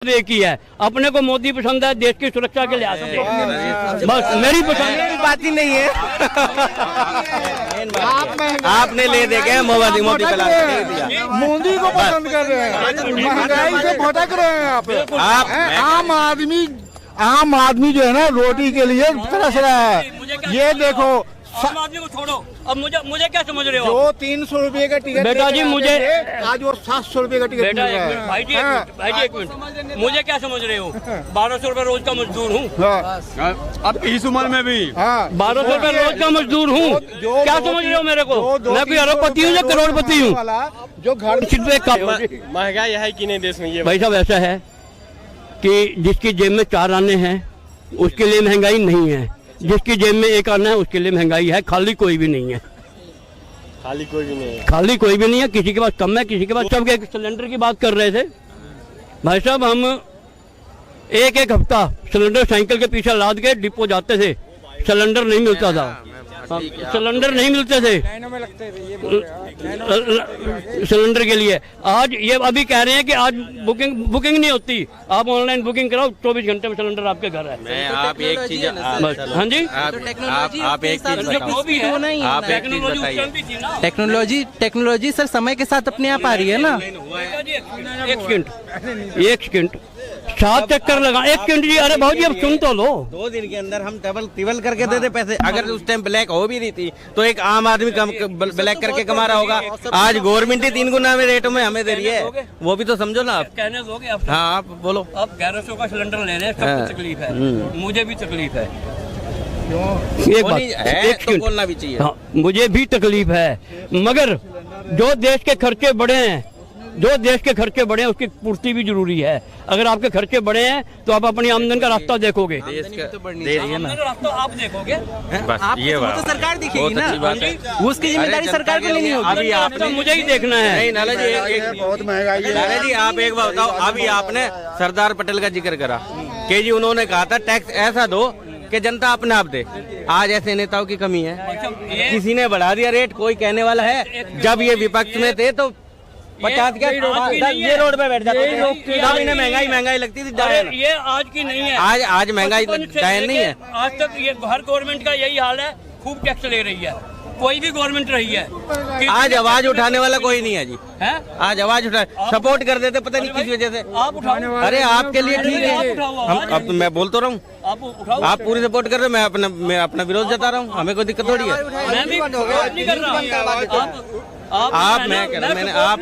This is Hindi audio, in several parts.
एक ही है, अपने को मोदी पसंद है, देश की सुरक्षा के लिहाज से बस मेरी पसंद की बात ही नहीं है। आपने ले देखे मोदी मोदी मोदी को पसंद कर रहे हैं, महंगाई से भटक रहे हैं आप आम आदमी जो है ना रोटी के लिए तरस रहा है। ये देखो आम आदमी को छोड़ो, अब मुझे क्या समझ रहे हो? जो 300 रुपए का टिकट बेटा जी मुझे आज वो 700 रुपए का टिकट बेटा एक मिनट भाई जी, एक मिनट मुझे क्या समझ रहे हो? 1200 रुपए रोज का मजदूर हूँ। अब इस उम्र में भी 1200 रुपए रोज का मजदूर हूँ, क्या समझ रहे हो मेरे को? मैं कोई अरबपति हूँ या करोड़पति हूँ? जो घर महंगाई है कि नहीं देश में? ये भाई साहब ऐसा है कि जिसकी जेब में 4 आने हैं उसके लिए महंगाई नहीं है, जिसकी जेब में 1 आना है उसके लिए महंगाई है। खाली कोई भी नहीं है, खाली कोई भी नहीं है, खाली कोई भी नहीं है। किसी के पास कम है, किसी के पास सब। एक सिलेंडर की बात कर रहे थे भाई साहब, हम एक हफ्ता सिलेंडर साइकिल के पीछे लाद के डिपो जाते थे, सिलेंडर नहीं मिलता था, सिलेंडर नहीं मिलते थे सिलेंडर के लिए। आज ये अभी कह रहे हैं कि आज बुकिंग नहीं होती, आप ऑनलाइन बुकिंग कराओ, 24 घंटे में सिलेंडर आपके घर है। मैं आप एक चीज हाँ जी, आप एक चीज टेक्नोलॉजी सर समय के साथ अपने आप आ रही है ना। एक सेकंड 7 चक्कर लगा, 1 सेकंड जी। अरे भाई जी अब सुन तो लो। 2 दिन के अंदर हम टिबल करके दे दे पैसे। अगर उस टाइम ब्लैक हो भी रही थी तो एक आम आदमी ब्लैक करके कमा रहा होगा। आज गवर्नमेंट ही 3 गुना में रेटों में हमें दे रही है, वो भी तो समझो ना आप। कहने दोगे आप? हाँ आप बोलो। आप 1100 का सिलेंडर ले रहे हैं, सबको तकलीफ है, मुझे भी तकलीफ है। एक तो बोलना भी चाहिए। हाँ, मुझे भी तकलीफ है, मगर जो देश के खर्चे बढ़े हैं, जो देश के खर्चे बढ़े हैं उसकी पूर्ति भी जरूरी है। अगर आपके खर्चे बढ़े हैं तो आप अपनी आमदन का रास्ता देखोगे, रास्ता आप देखोगे। बस ये बात तो सरकार दिखेगी ना, उसकी जिम्मेदारी सरकार को लेनी होगी। अभी आपने मुझे ही देखना है। नहीं नाला जी, बहुत महंगाई है। नाला जी आप एक बात बताओ, अभी आपने सरदार पटेल का जिक्र करा कि जी उन्होंने कहा था टैक्स ऐसा दो कि जनता अपने आप दे। आज ऐसे नेताओं की कमी है, किसी ने बढ़ा दिया रेट, कोई कहने वाला है? जब ये विपक्ष में थे तो 50 क्या ये रोड पे बैठ जाते थे, तब इन्हें महंगाई लगती थी। ये आज की नहीं है, आज महंगाई डायन नहीं है। आज तक ये हर गवर्नमेंट का यही हाल है, खूब टैक्स ले रही है, कोई भी गवर्नमेंट रही है। आज आवाज उठाने वाला कोई नहीं है जी, है? आज आवाज उठा सपोर्ट कर देते, पता नहीं किस वजह से। आप उठाओ, अरे आपके लिए ठीक है, हम अब मैं बोल तो रहा हूँ, आप उठाओ, आप पूरी सपोर्ट कर रहे हो, मैं अपना विरोध जता रहा हूँ, हमें कोई दिक्कत थोड़ी है। मैं भी नहीं कर रहा। आप मैं कह रहा मैंने आप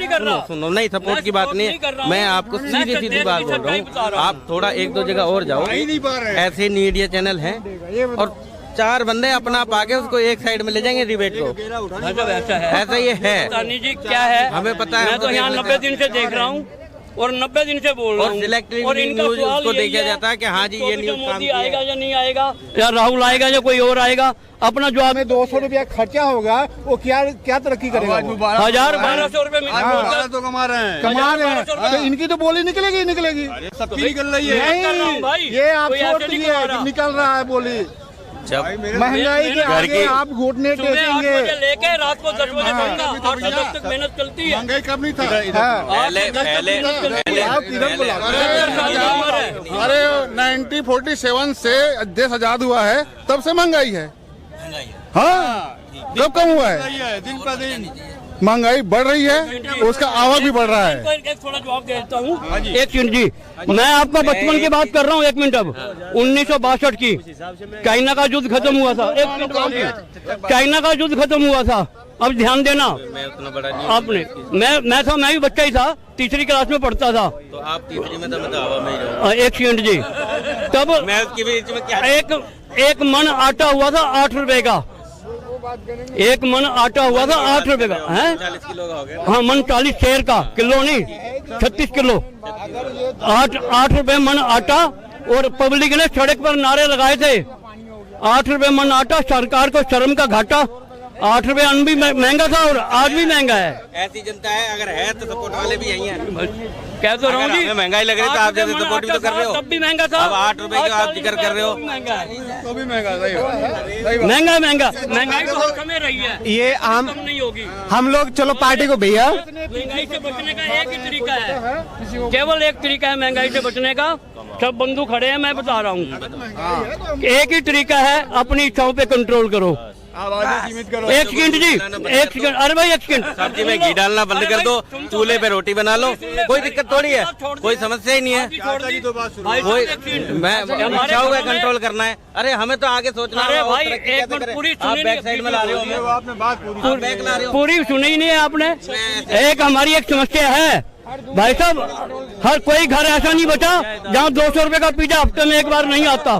सुनो नहीं, सपोर्ट की बात नहीं है, मैं आपको सीधी बात बोल रहा हूँ। आप थोड़ा 1-2 जगह और जाओ, ऐसे मीडिया चैनल हैं और 4 बंदे अपना आप आके उसको एक साइड में ले जाएंगे डिबेट को। ऐसा ये है जी, क्या है हमें पता है। मैं तो यहाँ 90 दिन से देख रहा हूँ और 90 दिन से बोल रहा हूँ, सिलेक्टिव और इनका न्यूज सवाल उसको यही देखा है, जाता है कि हाँ जी ये न्यूज काम मोदी आएगा या नहीं आएगा, या राहुल आएगा या कोई और आएगा, अपना जवाब में 200 रुपया खर्चा होगा, वो क्या तरक्की करेगा? 1000-1200 रुपए तो कमा रहे हैं, तो इनकी तो बोली निकलेगी। सबकी निकल रही है। नहीं, ये आप छोड़ दीजिए, निकल रहा है बोली। महंगाई के आगे आप घुटने टेकेंगे। लेके रात को 10 बजे खाऊंगा, 8 से 10 तक मेहनत चलती है। महंगाई कब नहीं था? अरे 1947 से देश आजाद हुआ है, तब से महंगाई है। हाँ, कब कम हुआ है? दिन पर दिन महंगाई बढ़ रही है, उसका आवक भी बढ़ रहा है। एक थोड़ा जवाब दे देता हूँ। एक मिनट जी, मैं आपका बचपन की बात कर रहा हूँ, 1 मिनट। अब 1962 की चाइना का युद्ध खत्म हुआ था, 1 मिनट, चाइना का युद्ध खत्म हुआ था। अब ध्यान देना, आपने मैं भी बच्चा ही था, 3री क्लास में पढ़ता था। तो आप 3री में तो 1 सेकंड जी, तब मैं उसके बीच में क्या, एक मन आटा हुआ था 8 रुपए का, 1 मन आटा हुआ था 8 रुपए का, है 40 किलो का हो गया। हाँ, मन 40 शेर का, किलो नहीं, 36 किलो, 8 रुपए मन आटा। और पब्लिक ने सड़क पर नारे लगाए थे, 8 रुपए मन आटा, सरकार को शर्म का घाटा, 8 रुपए अन्न भी महंगा था और आज भी महंगा है। ऐसी जनता है, अगर है तो सपोर्ट वाले भी यही हैं। कह तो रहा हूँ जी, महंगाई लग रही है तो आप जैसे सपोर्ट भी तो कर रहे हो, तब भी महंगा था। अब 8 रुपए का आप जिक्र कर रहे हो, महंगा है, तो भी महंगा, सही बात। महंगा महंगाई तो हर समय रही है, ये आम कम नहीं होगी। हम लोग चलो पार्टी को भैया महंगाई से बचने का एक ही तरीका है, केवल एक तरीका है महंगाई से बचने का। सब बंधु खड़े हैं, मैं बता रहा हूँ, एक ही तरीका है, अपनी इच्छाओं पे कंट्रोल करो। सीमित करो। एक सेकंड जी, एक सेकंड, अरे भाई एक सेकंड। सब्जी में घी डालना बंद कर दो, चूल्हे पे रोटी बना लो, कोई दिक्कत थोड़ी है, कोई समस्या ही नहीं है। कोई मैं इच्छाओं का कंट्रोल करना है। अरे हमें तो आगे सोचना है। अरे भाई एक मिनट, पूरी आप बैक साइड में ला रहे हो हमें, आपने बात पूरी आप बैक ला रहे हो। पूरी सुनी ही नहीं है आपने। एक हमारी एक समस्या है भाई साहब, हर कोई घर ऐसा नहीं बचा जहाँ 200 रुपए का पिज्जा हफ्ते में एक बार नहीं आता।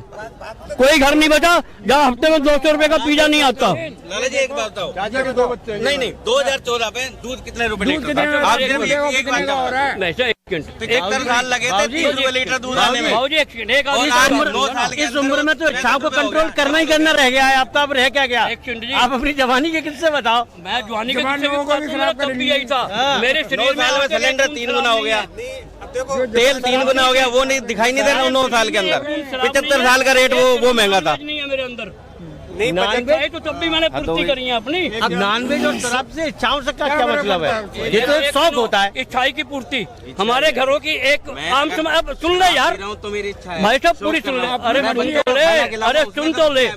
कोई घर नहीं बचा जहाँ हफ्ते में 200 रुपए का पिज्जा नहीं आता। लाला जी एक बात बताओ, चाचा के 2 बच्चे। नहीं 2014 पे दूध कितने रुपए लीटर था? आप सिर्फ एक बात हो रहा है, वैसे एक सेकंड, 75 साल लगे थे 30 रुपए लीटर दूध आने में। भाऊ जी एक सेकंड, एक आदमी और आज 9 साल के इस उम्र में तो इच्छाओं को कंट्रोल करना ही करना रह गया है। अब तो अब रह क्या गया? एक सेकंड जी, आप अपनी जवानी के किससे बताओ? मैं जवानी के किस्से भी बताऊंगा, तब भी यही था मेरे 9 शरीर साल में आके सिलेंडर 3 गुना हो गया, तेल 3 गुना हो गया, वो नहीं दिखाई नहीं दे रहा 9 साल के अंदर। 75 साल का रेट वो महंगा था। नहीं है मेरे अंदर, नहीं महंगाई तो तब भी मैंने पूर्ति करी है अपनी। अब नॉनवेज और शराब से इच्छाओं से क्या मतलब है? ये तो एक शौक होता है। इच्छाई की पूर्ति हमारे घरों की एक आम समय। अब सुन ले यार तो मेरी इच्छा है भाई साहब, पूरी सुन ले। अरे सुन तो ले, अरे सुन तो ले,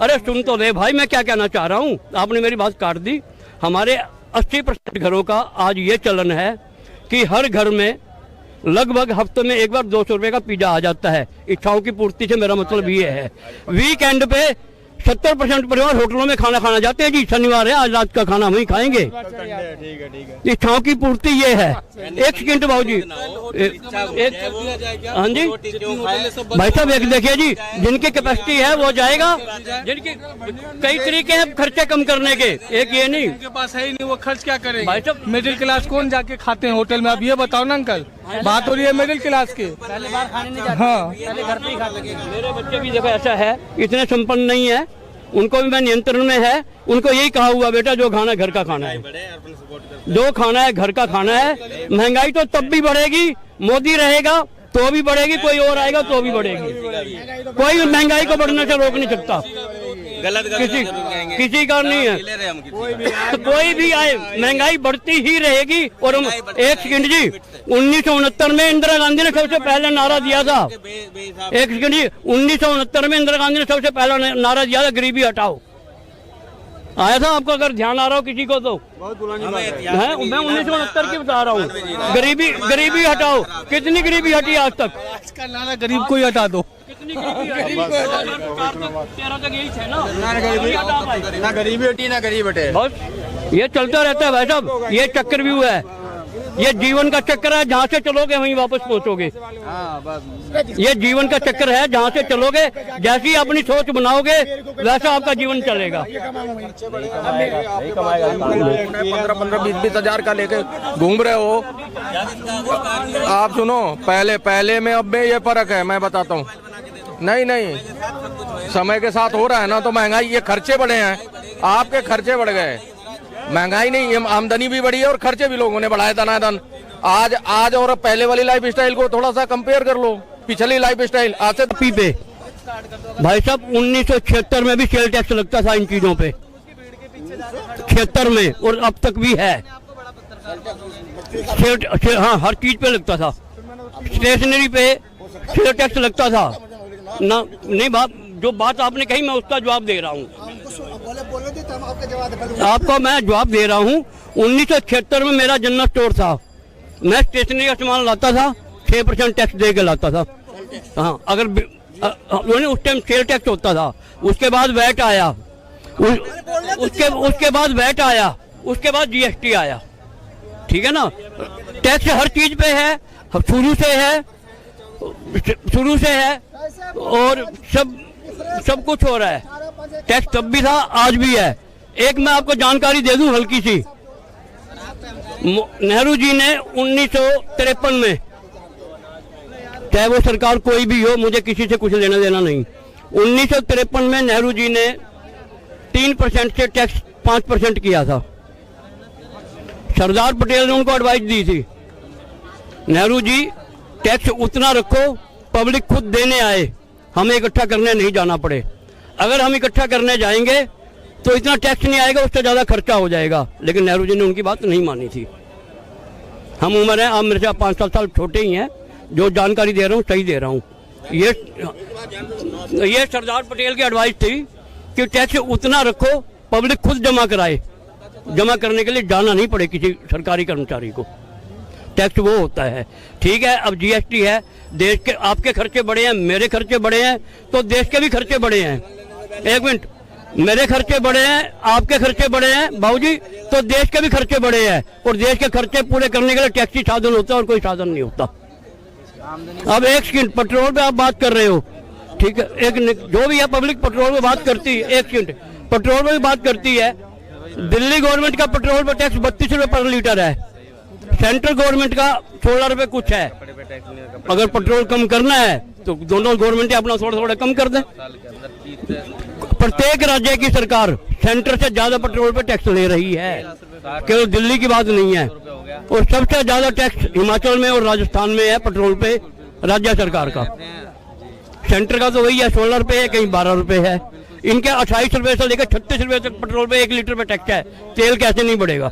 अरे सुन तो ले भाई, मैं क्या कहना चाह रहा हूँ, आपने मेरी बात काट दी। हमारे 80% घरों का आज ये चलन है कि हर घर में लगभग हफ्ते में एक बार 200 रुपए का पिज्जा आ जाता है। इच्छाओं की पूर्ति से मेरा मतलब ये है। वीकेंड पे 70% परिवार होटलों में खाना खाना जाते हैं जी, शनिवार है आज रात का खाना वहीं खाएंगे। इच्छाओं की पूर्ति ये है। एक सेकंड भाऊ जी, हाँ जी भाई साहब, एक देखिए जी, जिनकी कैपेसिटी है वो जाएगा, जिनके कई तरीके हैं खर्चे कम करने के, एक ये नहीं। उनके पास है ही नहीं, वो खर्च क्या करेंगे? भाई साहब, मिडिल क्लास कौन जाके खाते हैं होटल में? आप ये बताओ ना अंकल, बात हो रही है मिडिल क्लास की। हाँ, मेरे बच्चे भी देखो ऐसा है, इतने संपन्न नहीं है, उनको भी मैं नियंत्रण में है। उनको यही कहा हुआ बेटा जो खाना घर का खाना है, जो खाना है घर का खाना है। महंगाई तो तब भी बढ़ेगी, मोदी रहेगा तो भी बढ़ेगी, कोई और आएगा तो भी बढ़ेगी। कोई महंगाई को बढ़ने से रोक नहीं सकता, किसी का नहीं है। कोई भी आए महंगाई बढ़ती ही रहेगी। और एक सेकंड जी, 1969 में इंदिरा गांधी ने सबसे पहले नारा दिया था। एक सेकंड जी, 1969 में इंदिरा गांधी ने सबसे पहला नारा दिया था, गरीबी हटाओ। आया था आपको, अगर ध्यान आ रहा हो किसी को तो? है, मैं 1969 की बता रहा हूँ। गरीबी हटाओ। कितनी गरीबी हटी आज तक? आज का नारा गरीब को ही हटा दो। कितनी गरीबी हटी? 2013 तक यही थे ना, ना गरीबी हटी ना गरीब हटे। बस ये चलता रहता है भाई साहब, ये चक्रव्यूह है, ये जीवन का चक्कर है। जहाँ से चलोगे वहीं वापस पहुँचोगे। ये जीवन का चक्कर है, जहाँ से चलोगे, जैसी अपनी सोच बनाओगे वैसा आपका जीवन चलेगा। 15-20 हजार का लेके घूम रहे हो आप। सुनो, पहले में अब में ये फर्क है, मैं बताता हूँ। नहीं, समय के साथ हो रहा है ना, तो महंगाई, ये खर्चे बढ़े हैं, आपके खर्चे बढ़ गए। महंगाई नहीं, ये आमदनी भी बढ़ी है और खर्चे भी लोगों ने बढ़ाए दनादन। आज और पहले वाली लाइफ स्टाइल को थोड़ा सा कंपेयर कर लो, पिछली लाइफ स्टाइल आज से। पे भाई साहब 1976 में भी सेल टैक्स लगता था इन चीजों पे, 76 में, और अब तक भी है। हाँ, हर चीज पे लगता था। स्टेशनरी पे सेल टैक्स लगता था ना। नहीं, जो बात आपने कही मैं उसका जवाब दे रहा हूँ। आपको मैं जवाब दे रहा हूँ। 1976 में मेरा जनरल स्टोर था, मैं स्टेशनरी का सामान लाता था, 6% टैक्स दे के लाता था। हाँ, अगर उस टाइम सेल टैक्स होता था, उसके बाद वैट आया, उसके बाद वैट आया, उसके बाद GST आया। ठीक है ना, टैक्स हर चीज पे है, शुरू से है और सब कुछ हो रहा है। टैक्स तब भी था, आज भी है। एक मैं आपको जानकारी दे दूं हल्की सी। नेहरू जी ने 1953 में, चाहे वो सरकार कोई भी हो, मुझे किसी से कुछ लेना देना नहीं, 1953 में नेहरू जी ने 3% से टैक्स 5% किया था। सरदार पटेल ने उनको एडवाइस दी थी, नेहरू जी टैक्स उतना रखो पब्लिक खुद देने आए, हमें इकट्ठा करने नहीं जाना पड़े। अगर हम इकट्ठा करने जाएंगे तो इतना टैक्स नहीं आएगा, उससे ज़्यादा खर्चा हो जाएगा। लेकिन नेहरू जी ने उनकी बात नहीं मानी थी। हम उम्र हैं, आप मेरे से 5-7 साल छोटे ही हैं, जो जानकारी दे रहा हूँ सही दे रहा हूँ। ये सरदार पटेल की एडवाइस थी कि टैक्स उतना रखो पब्लिक खुद जमा कराए, जमा करने के लिए जाना नहीं पड़े किसी सरकारी कर्मचारी को। टैक्स वो होता है। ठीक है, अब जीएसटी है, देश के आपके खर्चे बढ़े हैं, मेरे खर्चे बढ़े हैं, तो देश के भी खर्चे बढ़े हैं। एक मिनट, मेरे खर्चे बढ़े हैं, आपके खर्चे बढ़े हैं बाबूजी, तो देश के भी खर्चे बढ़े हैं। और देश के खर्चे पूरे करने के लिए टैक्सी साधन होता है और कोई साधन नहीं होता। अब एक सेकंड, पेट्रोल पे आप बात कर रहे हो, ठीक है, एक जो भी है पब्लिक पेट्रोल पे बात करती है, एक सेकंड, पेट्रोल पे भी बात करती है। दिल्ली गवर्नमेंट का पेट्रोल पर टैक्स 32 रुपए पर लीटर है, सेंट्रल गवर्नमेंट का 16 रुपए कुछ है। अगर पेट्रोल कम करना है तो दोनों गवर्नमेंट अपना थोड़ा थोड़ा कम कर दें। प्रत्येक राज्य की सरकार सेंटर से ज्यादा पेट्रोल पे टैक्स ले रही है, केवल दिल्ली की बात नहीं है। और सबसे ज्यादा टैक्स हिमाचल में और राजस्थान में है पेट्रोल पे, राज्य सरकार का। सेंटर का तो वही है, 16 रुपए है, कहीं 12 रुपए है। इनके 28 रुपए से लेकर 36 रुपए तक पेट्रोल पे 1 लीटर पे टैक्स है। तेल कैसे नहीं बढ़ेगा?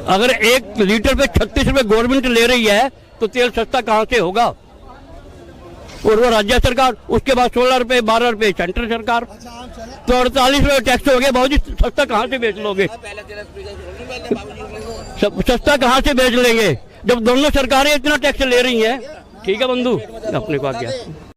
अगर 1 लीटर पे 36 रुपए गवर्नमेंट ले रही है तो तेल सस्ता कहां से होगा? और वो राज्य सरकार, उसके बाद 16 रुपए 12 रुपए सेंट्रल सरकार, तो 48 रुपए टैक्स हो गया। भाजी सस्ता कहां से बेच लोगे? सस्ता कहां से बेच लेंगे जब दोनों सरकारें इतना टैक्स ले रही हैं? ठीक है बंधु, अपने को आ गया।